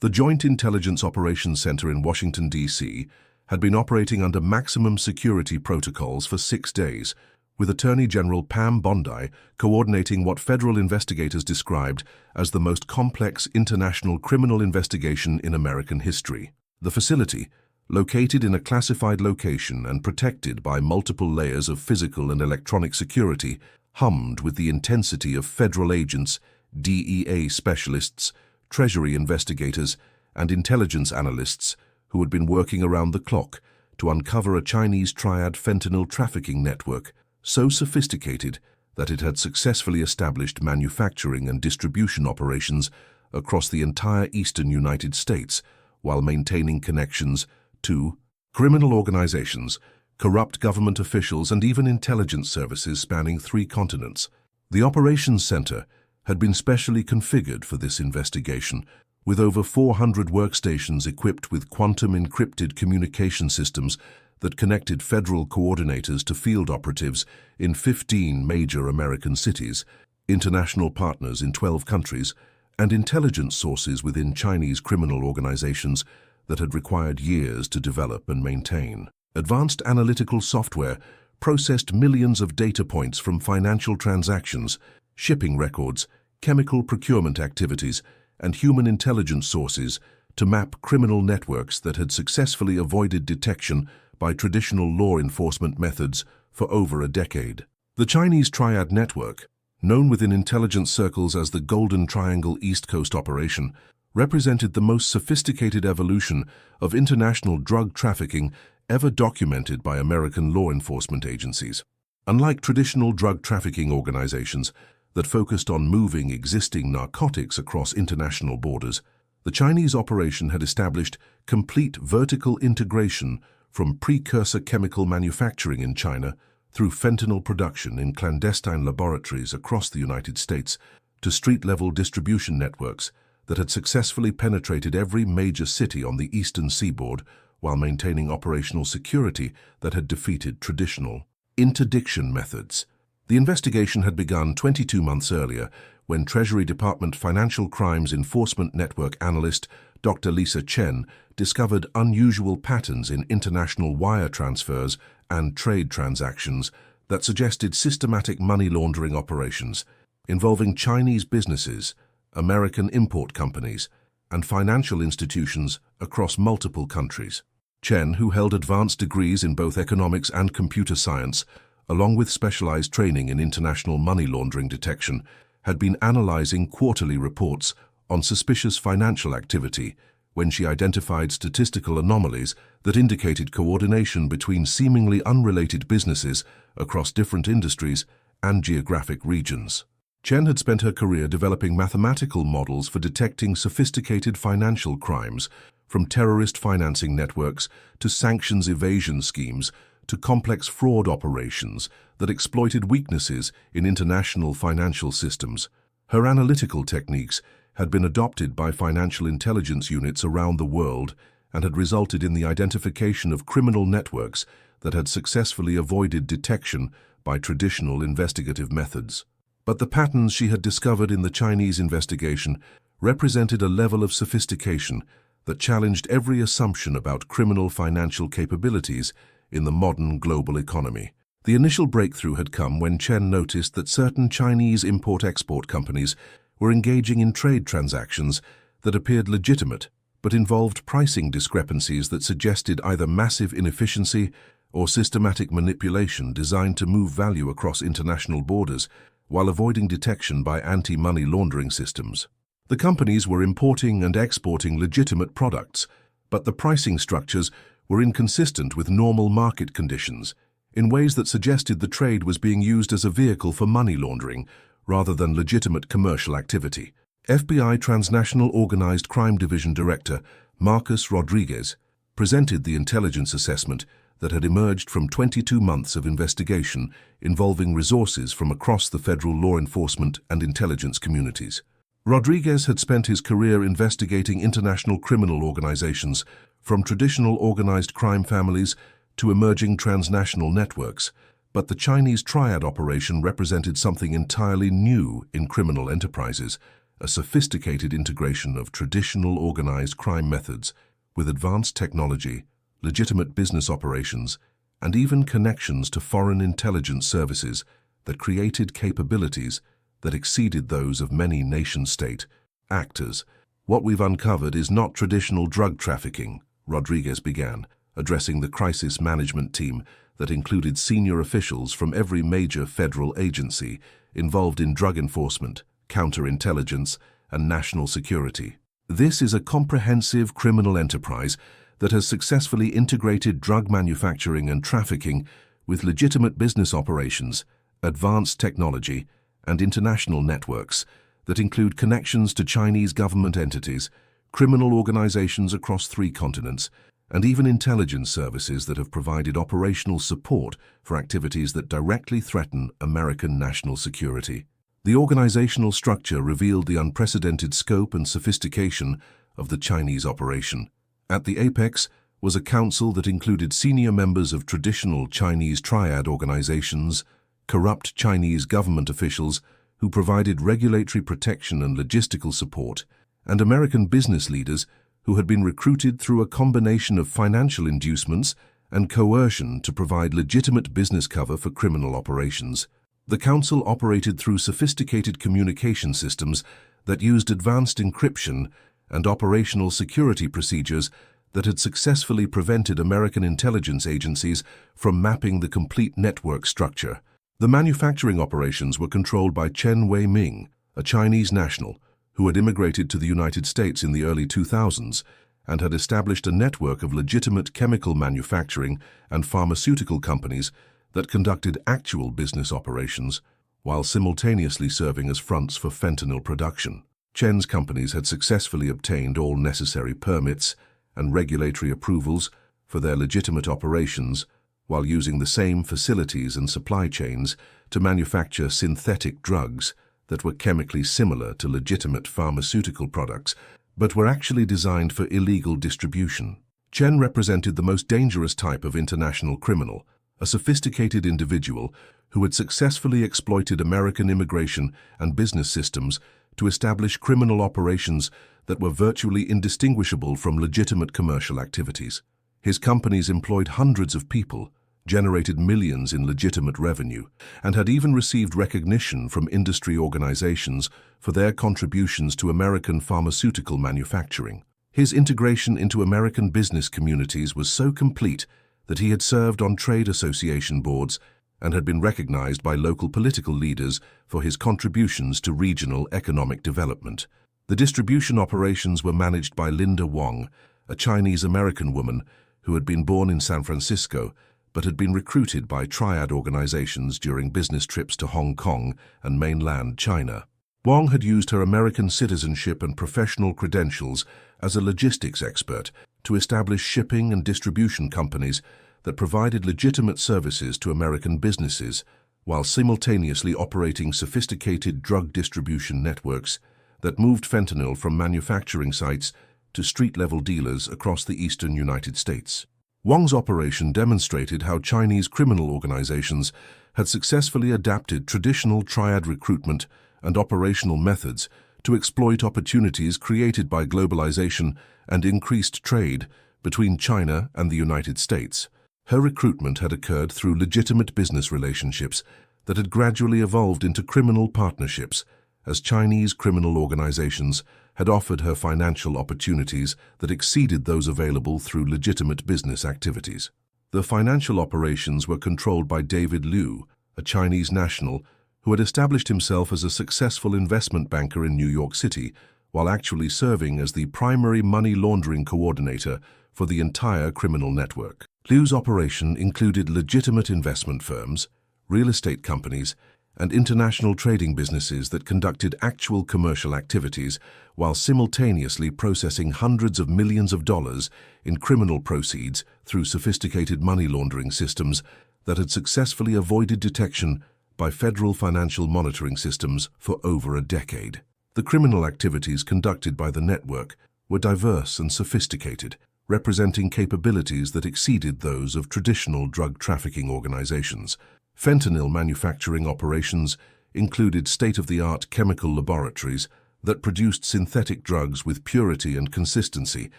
The Joint Intelligence Operations Center in Washington, D.C., had been operating under maximum security protocols for 6 days, with Attorney General Pam Bondi coordinating what federal investigators described as the most complex international criminal investigation in American history. The facility, located in a classified location and protected by multiple layers of physical and electronic security, hummed with the intensity of federal agents, DEA specialists, Treasury investigators, and intelligence analysts who had been working around the clock to uncover a Chinese Triad Fentanyl trafficking network so sophisticated that it had successfully established manufacturing and distribution operations across the entire eastern United States while maintaining connections to criminal organizations, corrupt government officials, and even intelligence services spanning 3 continents. The Operations Center had been specially configured for this investigation, with over 400 workstations equipped with quantum-encrypted communication systems that connected federal coordinators to field operatives in 15 major American cities, international partners in 12 countries, and intelligence sources within Chinese criminal organizations that had required years to develop and maintain. Advanced analytical software processed millions of data points from financial transactions, shipping records, chemical procurement activities, and human intelligence sources to map criminal networks that had successfully avoided detection by traditional law enforcement methods for over a decade. The Chinese Triad network, known within intelligence circles as the Golden Triangle East Coast Operation, represented the most sophisticated evolution of international drug trafficking ever documented by American law enforcement agencies. Unlike traditional drug trafficking organizations that focused on moving existing narcotics across international borders, the Chinese operation had established complete vertical integration from precursor chemical manufacturing in China through fentanyl production in clandestine laboratories across the United States to street-level distribution networks that had successfully penetrated every major city on the eastern seaboard while maintaining operational security that had defeated traditional interdiction methods. The investigation had begun 22 months earlier when Treasury Department Financial Crimes Enforcement Network analyst Dr. Lisa Chen discovered unusual patterns in international wire transfers and trade transactions that suggested systematic money laundering operations involving Chinese businesses, American import companies, and financial institutions across multiple countries. Chen, who held advanced degrees in both economics and computer science, along with specialized training in international money laundering detection, had been analyzing quarterly reports on suspicious financial activity when she identified statistical anomalies that indicated coordination between seemingly unrelated businesses across different industries and geographic regions. Chen had spent her career developing mathematical models for detecting sophisticated financial crimes, from terrorist financing networks to sanctions evasion schemes to complex fraud operations that exploited weaknesses in international financial systems. Her analytical techniques had been adopted by financial intelligence units around the world and had resulted in the identification of criminal networks that had successfully avoided detection by traditional investigative methods. But the patterns she had discovered in the Chinese investigation represented a level of sophistication that challenged every assumption about criminal financial capabilities in the modern global economy. The initial breakthrough had come when Chen noticed that certain Chinese import-export companies were engaging in trade transactions that appeared legitimate but involved pricing discrepancies that suggested either massive inefficiency or systematic manipulation designed to move value across international borders while avoiding detection by anti-money laundering systems. The companies were importing and exporting legitimate products, but the pricing structures were inconsistent with normal market conditions in ways that suggested the trade was being used as a vehicle for money laundering rather than legitimate commercial activity. FBI Transnational Organized Crime Division Director Marcus Rodriguez presented the intelligence assessment that had emerged from 22 months of investigation involving resources from across the federal law enforcement and intelligence communities. Rodriguez had spent his career investigating international criminal organizations, from traditional organized crime families to emerging transnational networks, but the Chinese Triad operation represented something entirely new in criminal enterprises, a sophisticated integration of traditional organized crime methods with advanced technology, legitimate business operations, and even connections to foreign intelligence services that created capabilities that exceeded those of many nation-state actors. What we've uncovered is not traditional drug trafficking, Rodriguez began, addressing the crisis management team that included senior officials from every major federal agency involved in drug enforcement, counterintelligence, and national security. This is a comprehensive criminal enterprise that has successfully integrated drug manufacturing and trafficking with legitimate business operations, advanced technology, and international networks that include connections to Chinese government entities, criminal organizations across 3 continents, and even intelligence services that have provided operational support for activities that directly threaten American national security. The organizational structure revealed the unprecedented scope and sophistication of the Chinese operation. At the apex was a council that included senior members of traditional Chinese Triad organizations, corrupt Chinese government officials who provided regulatory protection and logistical support, and American business leaders who had been recruited through a combination of financial inducements and coercion to provide legitimate business cover for criminal operations. The council operated through sophisticated communication systems that used advanced encryption and operational security procedures that had successfully prevented American intelligence agencies from mapping the complete network structure. The manufacturing operations were controlled by Chen Wei-ming, a Chinese national who had immigrated to the United States in the early 2000s and had established a network of legitimate chemical manufacturing and pharmaceutical companies that conducted actual business operations while simultaneously serving as fronts for fentanyl production. Chen's companies had successfully obtained all necessary permits and regulatory approvals for their legitimate operations while using the same facilities and supply chains to manufacture synthetic drugs that were chemically similar to legitimate pharmaceutical products, but were actually designed for illegal distribution. Chen represented the most dangerous type of international criminal, a sophisticated individual who had successfully exploited American immigration and business systems to establish criminal operations that were virtually indistinguishable from legitimate commercial activities. His companies employed hundreds of people, generated millions in legitimate revenue, and had even received recognition from industry organizations for their contributions to American pharmaceutical manufacturing. His integration into American business communities was so complete that he had served on trade association boards and had been recognized by local political leaders for his contributions to regional economic development. The distribution operations were managed by Linda Wong, a Chinese-American woman who had been born in San Francisco but had been recruited by Triad organizations during business trips to Hong Kong and mainland China. Wong had used her American citizenship and professional credentials as a logistics expert to establish shipping and distribution companies that provided legitimate services to American businesses while simultaneously operating sophisticated drug distribution networks that moved fentanyl from manufacturing sites to street-level dealers across the eastern United States. Wong's operation demonstrated how Chinese criminal organizations had successfully adapted traditional triad recruitment and operational methods to exploit opportunities created by globalization and increased trade between China and the United States. Her recruitment had occurred through legitimate business relationships that had gradually evolved into criminal partnerships, as Chinese criminal organizations had offered her financial opportunities that exceeded those available through legitimate business activities. The financial operations were controlled by David Liu, a Chinese national who had established himself as a successful investment banker in New York City, while actually serving as the primary money laundering coordinator for the entire criminal network. Liu's operation included legitimate investment firms, real estate companies, and international trading businesses that conducted actual commercial activities while simultaneously processing hundreds of millions of dollars in criminal proceeds through sophisticated money laundering systems that had successfully avoided detection by federal financial monitoring systems for over a decade. The criminal activities conducted by the network were diverse and sophisticated, representing capabilities that exceeded those of traditional drug trafficking organizations. Fentanyl manufacturing operations included state-of-the-art chemical laboratories that produced synthetic drugs with purity and consistency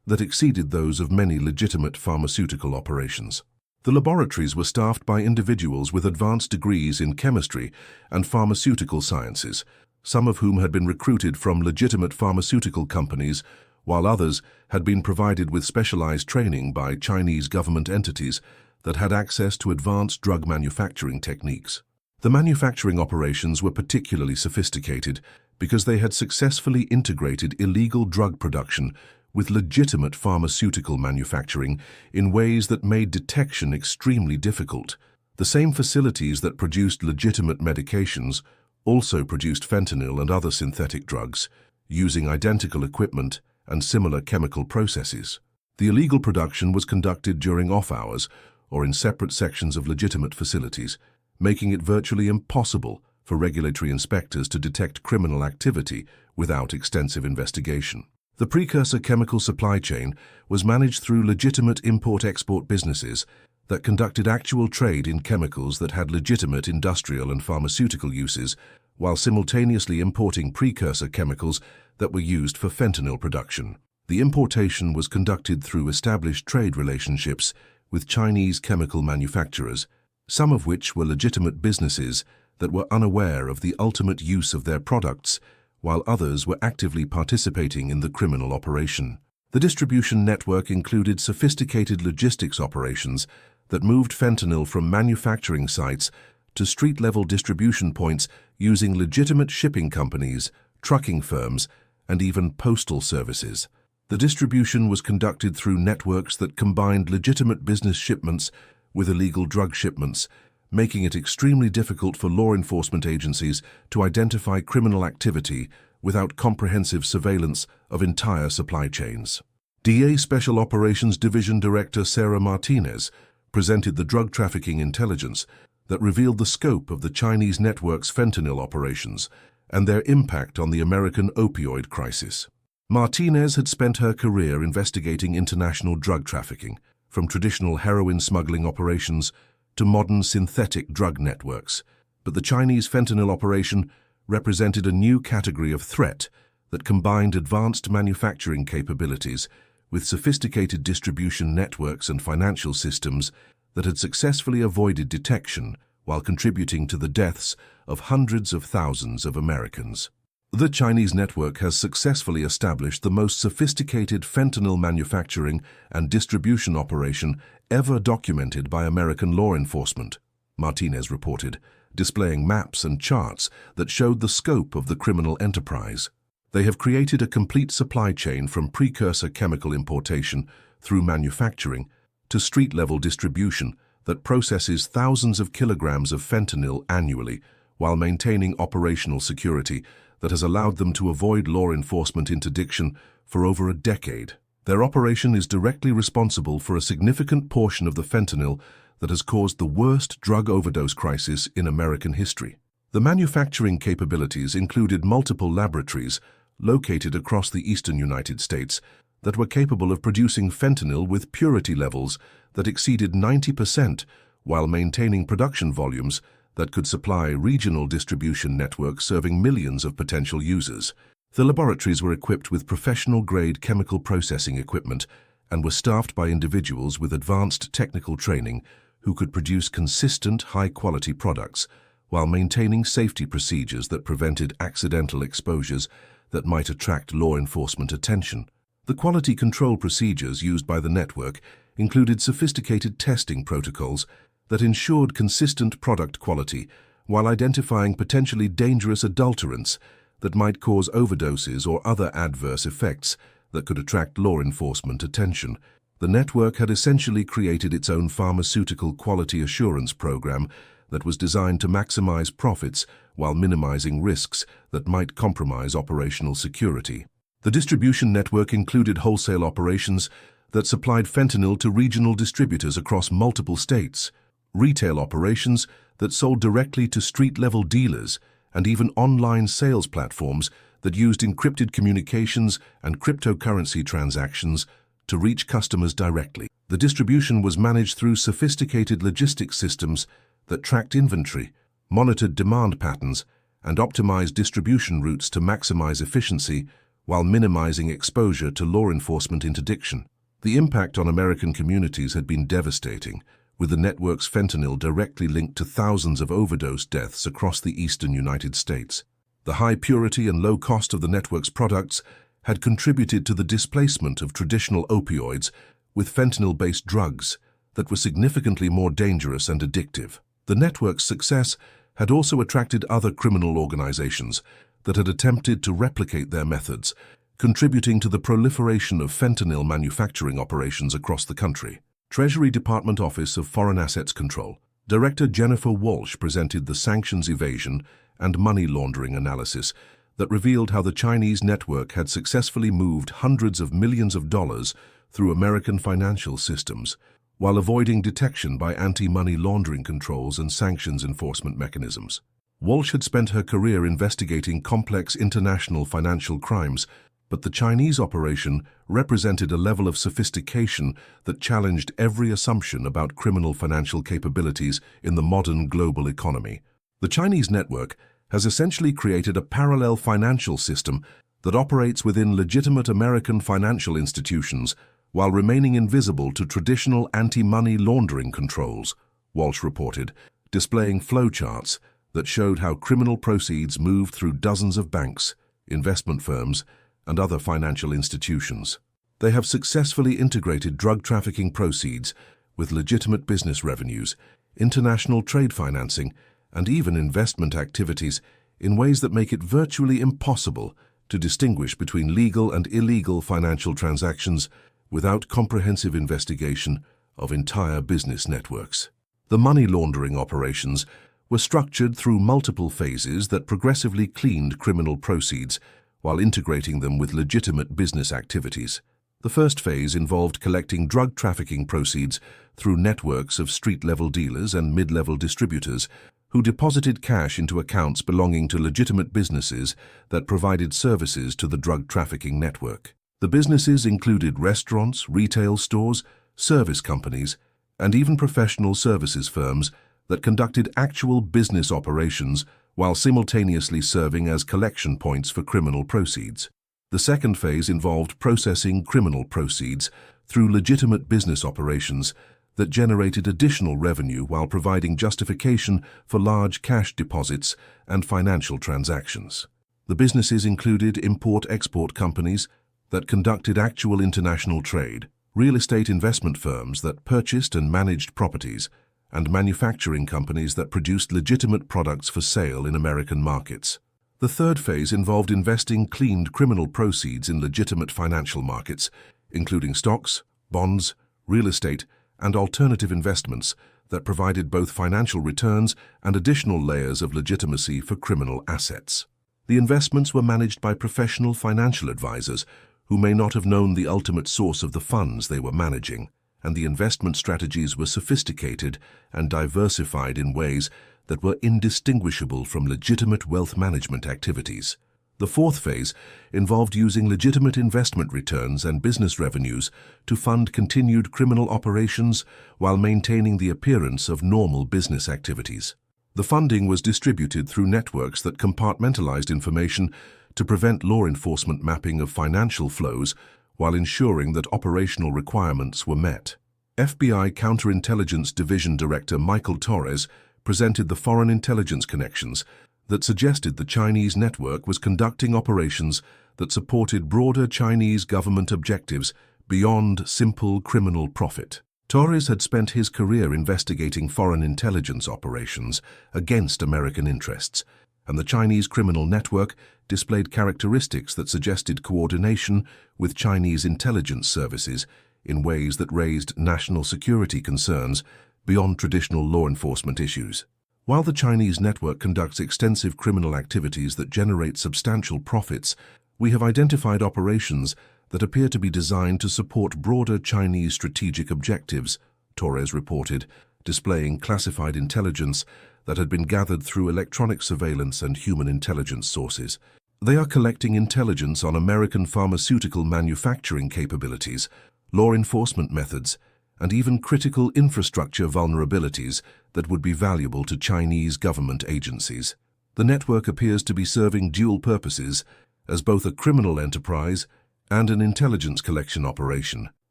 that exceeded those of many legitimate pharmaceutical operations. The laboratories were staffed by individuals with advanced degrees in chemistry and pharmaceutical sciences, some of whom had been recruited from legitimate pharmaceutical companies, while others had been provided with specialized training by Chinese government entities that had access to advanced drug manufacturing techniques. The manufacturing operations were particularly sophisticated because they had successfully integrated illegal drug production with legitimate pharmaceutical manufacturing in ways that made detection extremely difficult. The same facilities that produced legitimate medications also produced fentanyl and other synthetic drugs, using identical equipment and similar chemical processes. The illegal production was conducted during off hours or in separate sections of legitimate facilities, making it virtually impossible for regulatory inspectors to detect criminal activity without extensive investigation. The precursor chemical supply chain was managed through legitimate import-export businesses that conducted actual trade in chemicals that had legitimate industrial and pharmaceutical uses, while simultaneously importing precursor chemicals that were used for fentanyl production. The importation was conducted through established trade relationships with Chinese chemical manufacturers, some of which were legitimate businesses that were unaware of the ultimate use of their products, while others were actively participating in the criminal operation. The distribution network included sophisticated logistics operations that moved fentanyl from manufacturing sites to street-level distribution points using legitimate shipping companies, trucking firms, and even postal services. The distribution was conducted through networks that combined legitimate business shipments with illegal drug shipments, making it extremely difficult for law enforcement agencies to identify criminal activity without comprehensive surveillance of entire supply chains. DA Special Operations Division Director Sarah Martinez presented the drug trafficking intelligence that revealed the scope of the Chinese network's fentanyl operations and their impact on the American opioid crisis. Martinez had spent her career investigating international drug trafficking, from traditional heroin smuggling operations to modern synthetic drug networks, but the Chinese fentanyl operation represented a new category of threat that combined advanced manufacturing capabilities with sophisticated distribution networks and financial systems that had successfully avoided detection while contributing to the deaths of hundreds of thousands of Americans. The Chinese network has successfully established the most sophisticated fentanyl manufacturing and distribution operation ever documented by American law enforcement, Martinez reported, displaying maps and charts that showed the scope of the criminal enterprise. They have created a complete supply chain from precursor chemical importation through manufacturing to street-level distribution that processes thousands of kilograms of fentanyl annually while maintaining operational security that has allowed them to avoid law enforcement interdiction for over a decade. Their operation is directly responsible for a significant portion of the fentanyl that has caused the worst drug overdose crisis in American history. The manufacturing capabilities included multiple laboratories located across the eastern United States that were capable of producing fentanyl with purity levels that exceeded 90% while maintaining production volumes that could supply regional distribution networks serving millions of potential users. The laboratories were equipped with professional-grade chemical processing equipment and were staffed by individuals with advanced technical training who could produce consistent, high-quality products while maintaining safety procedures that prevented accidental exposures that might attract law enforcement attention. The quality control procedures used by the network included sophisticated testing protocols that ensured consistent product quality while identifying potentially dangerous adulterants that might cause overdoses or other adverse effects that could attract law enforcement attention. The network had essentially created its own pharmaceutical quality assurance program that was designed to maximize profits while minimizing risks that might compromise operational security. The distribution network included wholesale operations that supplied fentanyl to regional distributors across multiple states, retail operations that sold directly to street-level dealers, and even online sales platforms that used encrypted communications and cryptocurrency transactions to reach customers directly. The distribution was managed through sophisticated logistics systems that tracked inventory, monitored demand patterns, and optimize distribution routes to maximize efficiency while minimizing exposure to law enforcement interdiction. The impact on American communities had been devastating, with the network's fentanyl directly linked to thousands of overdose deaths across the eastern United States. The high purity and low cost of the network's products had contributed to the displacement of traditional opioids with fentanyl-based drugs that were significantly more dangerous and addictive. The network's success had also attracted other criminal organizations that had attempted to replicate their methods, contributing to the proliferation of fentanyl manufacturing operations across the country. Treasury Department Office of Foreign Assets Control Director Jennifer Walsh presented the sanctions evasion and money laundering analysis that revealed how the Chinese network had successfully moved hundreds of millions of dollars through American financial systems, while avoiding detection by anti-money laundering controls and sanctions enforcement mechanisms. Walsh had spent her career investigating complex international financial crimes, but the Chinese operation represented a level of sophistication that challenged every assumption about criminal financial capabilities in the modern global economy. The Chinese network has essentially created a parallel financial system that operates within legitimate American financial institutions while remaining invisible to traditional anti-money laundering controls, Walsh reported, displaying flowcharts that showed how criminal proceeds moved through dozens of banks, investment firms, and other financial institutions. They have successfully integrated drug trafficking proceeds with legitimate business revenues, international trade financing, and even investment activities in ways that make it virtually impossible to distinguish between legal and illegal financial transactions without comprehensive investigation of entire business networks. The money laundering operations were structured through multiple phases that progressively cleaned criminal proceeds while integrating them with legitimate business activities. The first phase involved collecting drug trafficking proceeds through networks of street-level dealers and mid-level distributors who deposited cash into accounts belonging to legitimate businesses that provided services to the drug trafficking network. The businesses included restaurants, retail stores, service companies, and even professional services firms that conducted actual business operations while simultaneously serving as collection points for criminal proceeds. The second phase involved processing criminal proceeds through legitimate business operations that generated additional revenue while providing justification for large cash deposits and financial transactions. The businesses included import-export companies that conducted actual international trade, real estate investment firms that purchased and managed properties, and manufacturing companies that produced legitimate products for sale in American markets. The third phase involved investing cleaned criminal proceeds in legitimate financial markets, including stocks, bonds, real estate, and alternative investments that provided both financial returns and additional layers of legitimacy for criminal assets. The investments were managed by professional financial advisors who may not have known the ultimate source of the funds they were managing, and the investment strategies were sophisticated and diversified in ways that were indistinguishable from legitimate wealth management activities. The fourth phase involved using legitimate investment returns and business revenues to fund continued criminal operations while maintaining the appearance of normal business activities. The funding was distributed through networks that compartmentalized information to prevent law enforcement mapping of financial flows while ensuring that operational requirements were met. FBI Counterintelligence Division Director Michael Torres presented the foreign intelligence connections that suggested the Chinese network was conducting operations that supported broader Chinese government objectives beyond simple criminal profit. Torres had spent his career investigating foreign intelligence operations against American interests, and the Chinese criminal network displayed characteristics that suggested coordination with Chinese intelligence services in ways that raised national security concerns beyond traditional law enforcement issues. While the Chinese network conducts extensive criminal activities that generate substantial profits, we have identified operations that appear to be designed to support broader Chinese strategic objectives, Torres reported, displaying classified intelligence that had been gathered through electronic surveillance and human intelligence sources. They are collecting intelligence on American pharmaceutical manufacturing capabilities, law enforcement methods, and even critical infrastructure vulnerabilities that would be valuable to Chinese government agencies. The network appears to be serving dual purposes as both a criminal enterprise and an intelligence collection operation.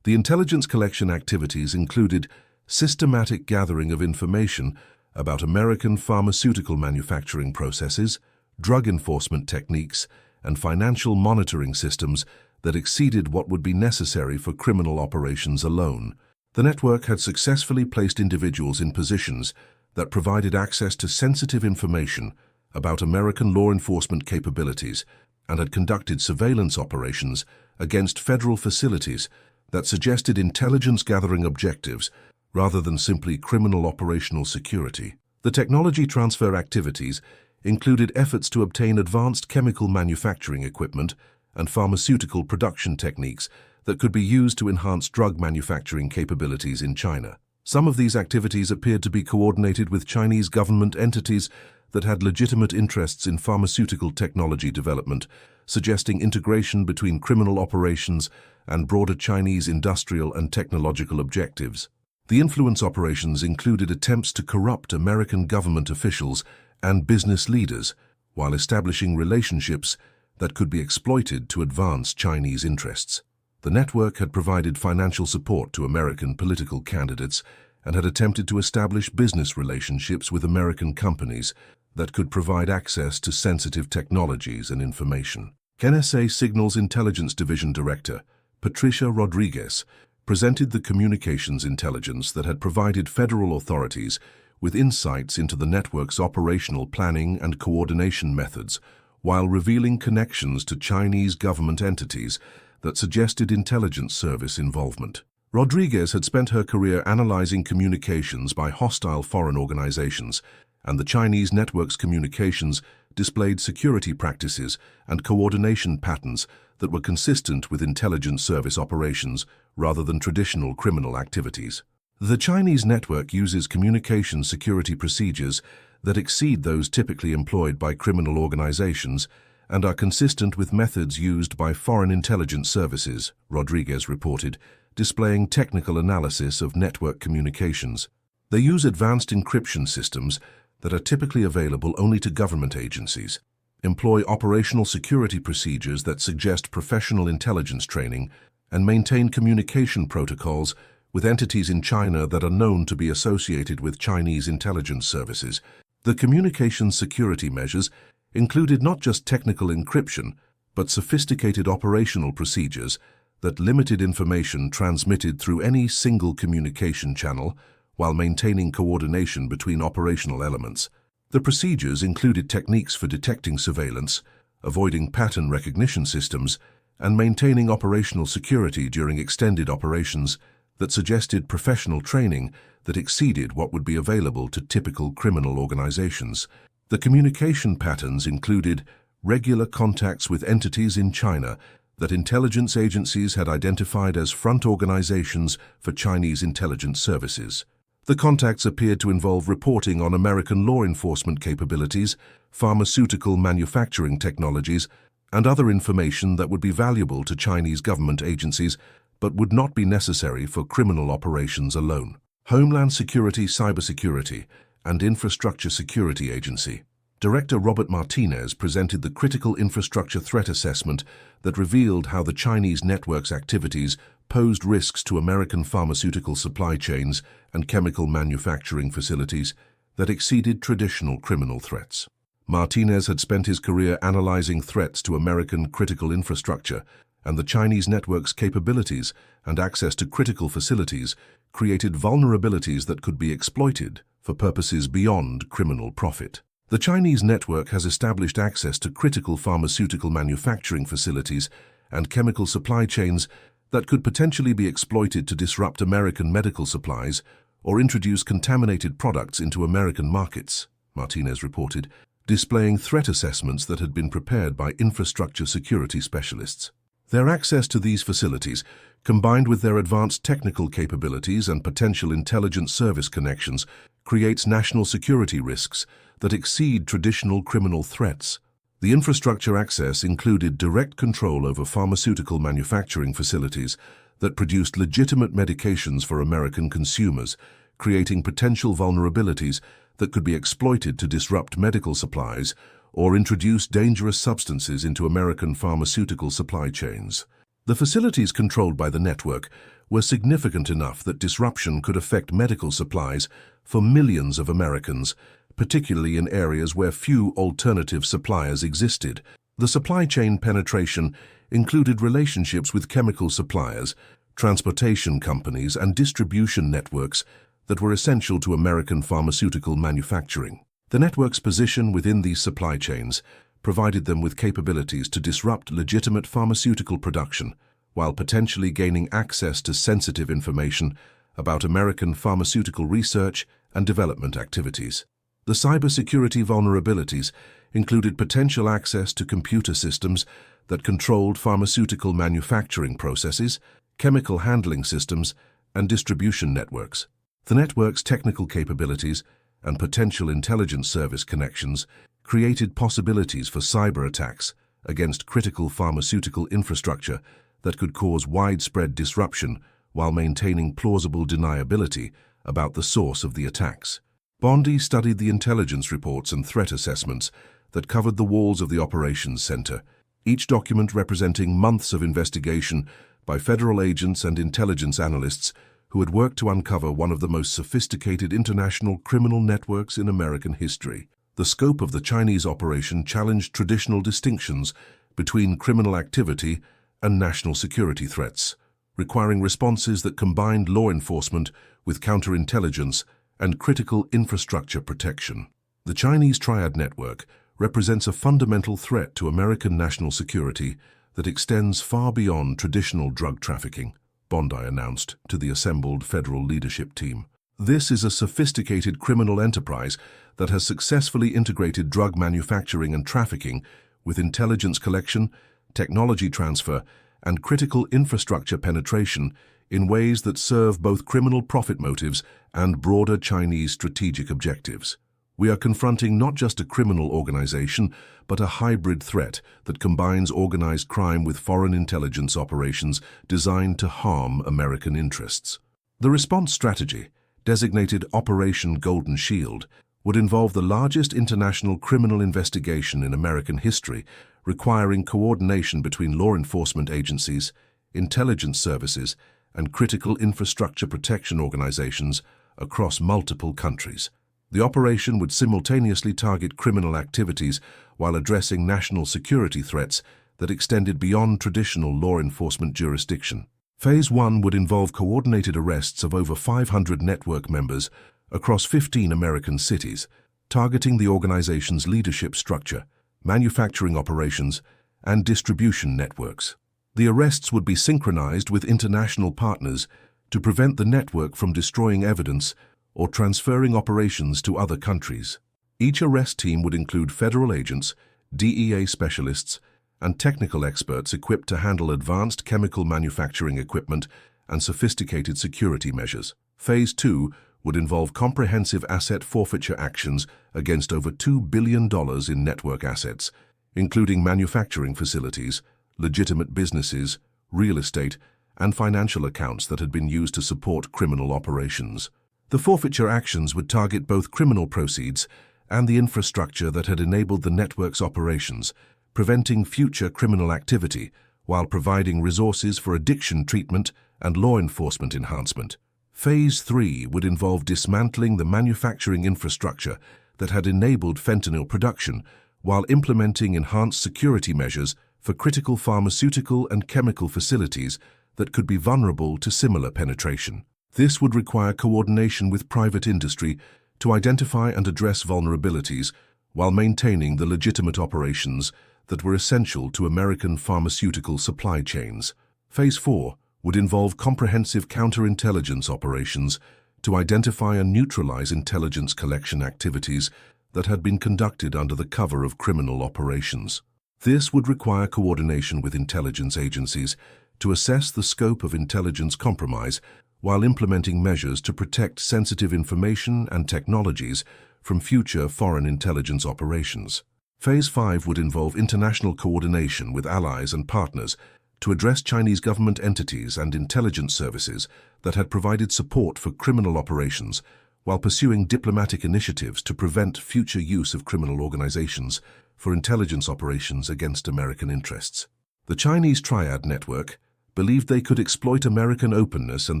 The intelligence collection activities included systematic gathering of information about American pharmaceutical manufacturing processes, drug enforcement techniques, and financial monitoring systems that exceeded what would be necessary for criminal operations alone. The network had successfully placed individuals in positions that provided access to sensitive information about American law enforcement capabilities and had conducted surveillance operations against federal facilities that suggested intelligence-gathering objectives rather than simply criminal operational security. The technology transfer activities included efforts to obtain advanced chemical manufacturing equipment and pharmaceutical production techniques that could be used to enhance drug manufacturing capabilities in China. Some of these activities appeared to be coordinated with Chinese government entities that had legitimate interests in pharmaceutical technology development, suggesting integration between criminal operations and broader Chinese industrial and technological objectives. The influence operations included attempts to corrupt American government officials and business leaders while establishing relationships that could be exploited to advance Chinese interests. The network had provided financial support to American political candidates and had attempted to establish business relationships with American companies that could provide access to sensitive technologies and information. NSA Signals Intelligence Division Director Patricia Rodriguez presented the communications intelligence that had provided federal authorities with insights into the network's operational planning and coordination methods, while revealing connections to Chinese government entities that suggested intelligence service involvement. Rodriguez had spent her career analyzing communications by hostile foreign organizations, and the Chinese network's communications displayed security practices and coordination patterns that were consistent with intelligence service operations rather than traditional criminal activities. The Chinese network uses communication security procedures that exceed those typically employed by criminal organizations and are consistent with methods used by foreign intelligence services, Rodriguez reported, displaying technical analysis of network communications. They use advanced encryption systems that are typically available only to government agencies, employ operational security procedures that suggest professional intelligence training, and maintain communication protocols with entities in China that are known to be associated with Chinese intelligence services. The communications security measures included not just technical encryption, but sophisticated operational procedures that limited information transmitted through any single communication channel while maintaining coordination between operational elements. The procedures included techniques for detecting surveillance, avoiding pattern recognition systems, and maintaining operational security during extended operations that suggested professional training that exceeded what would be available to typical criminal organizations. The communication patterns included regular contacts with entities in China that intelligence agencies had identified as front organizations for Chinese intelligence services. The contacts appeared to involve reporting on American law enforcement capabilities, pharmaceutical manufacturing technologies, and other information that would be valuable to Chinese government agencies but would not be necessary for criminal operations alone. Homeland Security, Cybersecurity, and Infrastructure Security Agency. Director Robert Martinez presented the Critical Infrastructure Threat Assessment that revealed how the Chinese network's activities posed risks to American pharmaceutical supply chains and chemical manufacturing facilities that exceeded traditional criminal threats. Martinez had spent his career analyzing threats to American critical infrastructure, and the Chinese network's capabilities and access to critical facilities created vulnerabilities that could be exploited for purposes beyond criminal profit. The Chinese network has established access to critical pharmaceutical manufacturing facilities and chemical supply chains that could potentially be exploited to disrupt American medical supplies or introduce contaminated products into American markets, Martinez reported, displaying threat assessments that had been prepared by infrastructure security specialists. Their access to these facilities, combined with their advanced technical capabilities and potential intelligence service connections, creates national security risks that exceed traditional criminal threats. The infrastructure access included direct control over pharmaceutical manufacturing facilities that produced legitimate medications for American consumers, creating potential vulnerabilities that could be exploited to disrupt medical supplies or introduce dangerous substances into American pharmaceutical supply chains. The facilities controlled by the network were significant enough that disruption could affect medical supplies for millions of Americans, particularly in areas where few alternative suppliers existed. The supply chain penetration included relationships with chemical suppliers, transportation companies, and distribution networks that were essential to American pharmaceutical manufacturing. The network's position within these supply chains provided them with capabilities to disrupt legitimate pharmaceutical production while potentially gaining access to sensitive information about American pharmaceutical research and development activities. The cybersecurity vulnerabilities included potential access to computer systems that controlled pharmaceutical manufacturing processes, chemical handling systems, and distribution networks. The network's technical capabilities and potential intelligence service connections created possibilities for cyber attacks against critical pharmaceutical infrastructure that could cause widespread disruption while maintaining plausible deniability about the source of the attacks. Bondi studied the intelligence reports and threat assessments that covered the walls of the operations center, each document representing months of investigation by federal agents and intelligence analysts who had worked to uncover one of the most sophisticated international criminal networks in American history. The scope of the Chinese operation challenged traditional distinctions between criminal activity and national security threats, requiring responses that combined law enforcement with counterintelligence and critical infrastructure protection. The Chinese Triad network represents a fundamental threat to American national security that extends far beyond traditional drug trafficking, Bondi announced to the assembled federal leadership team. This is a sophisticated criminal enterprise that has successfully integrated drug manufacturing and trafficking with intelligence collection, technology transfer, and critical infrastructure penetration in ways that serve both criminal profit motives and broader Chinese strategic objectives. We are confronting not just a criminal organization, but a hybrid threat that combines organized crime with foreign intelligence operations designed to harm American interests. The response strategy, designated Operation Golden Shield, would involve the largest international criminal investigation in American history, requiring coordination between law enforcement agencies, intelligence services, and critical infrastructure protection organizations across multiple countries. The operation would simultaneously target criminal activities while addressing national security threats that extended beyond traditional law enforcement jurisdiction. Phase 1 would involve coordinated arrests of over 500 network members across 15 American cities, targeting the organization's leadership structure, manufacturing operations, and distribution networks. The arrests would be synchronized with international partners to prevent the network from destroying evidence or transferring operations to other countries. Each arrest team would include federal agents, DEA specialists, and technical experts equipped to handle advanced chemical manufacturing equipment and sophisticated security measures. Phase 2 would involve comprehensive asset forfeiture actions against over $2 billion in network assets, including manufacturing facilities, legitimate businesses, real estate, and financial accounts that had been used to support criminal operations. The forfeiture actions would target both criminal proceeds and the infrastructure that had enabled the network's operations, preventing future criminal activity while providing resources for addiction treatment and law enforcement enhancement. Phase 3 would involve dismantling the manufacturing infrastructure that had enabled fentanyl production while implementing enhanced security measures for critical pharmaceutical and chemical facilities that could be vulnerable to similar penetration. This would require coordination with private industry to identify and address vulnerabilities while maintaining the legitimate operations that were essential to American pharmaceutical supply chains. Phase 4 would involve comprehensive counterintelligence operations to identify and neutralize intelligence collection activities that had been conducted under the cover of criminal operations. This would require coordination with intelligence agencies to assess the scope of intelligence compromise while implementing measures to protect sensitive information and technologies from future foreign intelligence operations. Phase 5 would involve international coordination with allies and partners to address Chinese government entities and intelligence services that had provided support for criminal operations while pursuing diplomatic initiatives to prevent future use of criminal organizations for intelligence operations against American interests. The Chinese Triad network believed they could exploit American openness and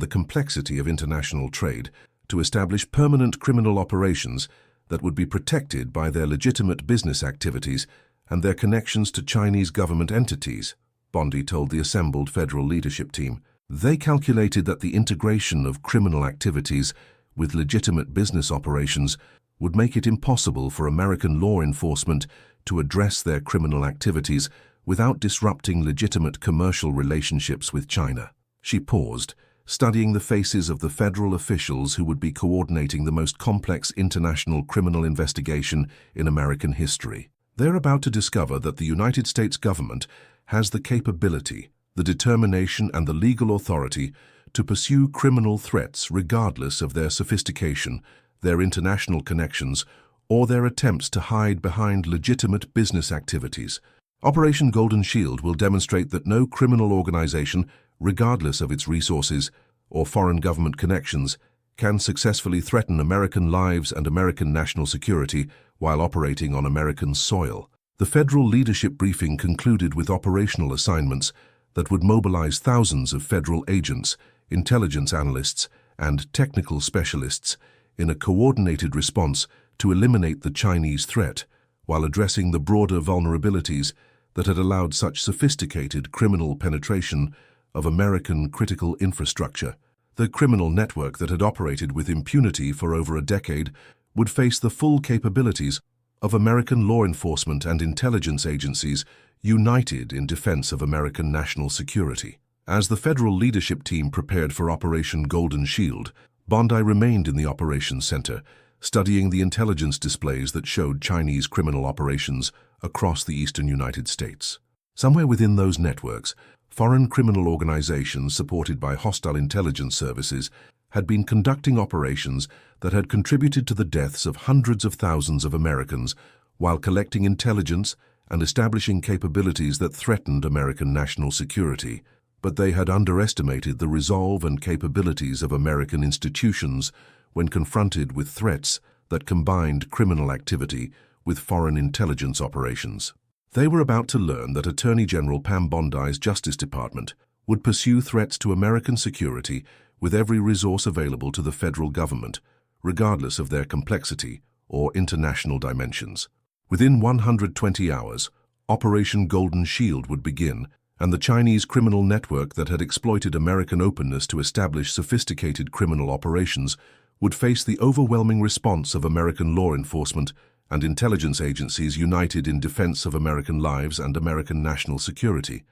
the complexity of international trade to establish permanent criminal operations that would be protected by their legitimate business activities and their connections to Chinese government entities, Bondi told the assembled federal leadership team. They calculated that the integration of criminal activities with legitimate business operations would make it impossible for American law enforcement to address their criminal activities without disrupting legitimate commercial relationships with China. She paused, studying the faces of the federal officials who would be coordinating the most complex international criminal investigation in American history. They're about to discover that the United States government has the capability, the determination, and the legal authority to pursue criminal threats regardless of their sophistication, their international connections, or their attempts to hide behind legitimate business activities. Operation Golden Shield will demonstrate that no criminal organization, regardless of its resources or foreign government connections, can successfully threaten American lives and American national security while operating on American soil. The federal leadership briefing concluded with operational assignments that would mobilize thousands of federal agents, intelligence analysts, and technical specialists in a coordinated response to eliminate the Chinese threat, while addressing the broader vulnerabilities that had allowed such sophisticated criminal penetration of American critical infrastructure. The criminal network that had operated with impunity for over a decade would face the full capabilities of American law enforcement and intelligence agencies united in defense of American national security. As the federal leadership team prepared for Operation Golden Shield, Bondi remained in the operations center, studying the intelligence displays that showed Chinese criminal operations across the eastern United States. Somewhere within those networks, foreign criminal organizations supported by hostile intelligence services had been conducting operations that had contributed to the deaths of hundreds of thousands of Americans while collecting intelligence and establishing capabilities that threatened American national security. But they had underestimated the resolve and capabilities of American institutions when confronted with threats that combined criminal activity with foreign intelligence operations. They were about to learn that Attorney General Pam Bondi's Justice Department would pursue threats to American security with every resource available to the federal government, regardless of their complexity or international dimensions. Within 120 hours, Operation Golden Shield would begin, and the Chinese criminal network that had exploited American openness to establish sophisticated criminal operations would face the overwhelming response of American law enforcement and intelligence agencies united in defense of American lives and American national security.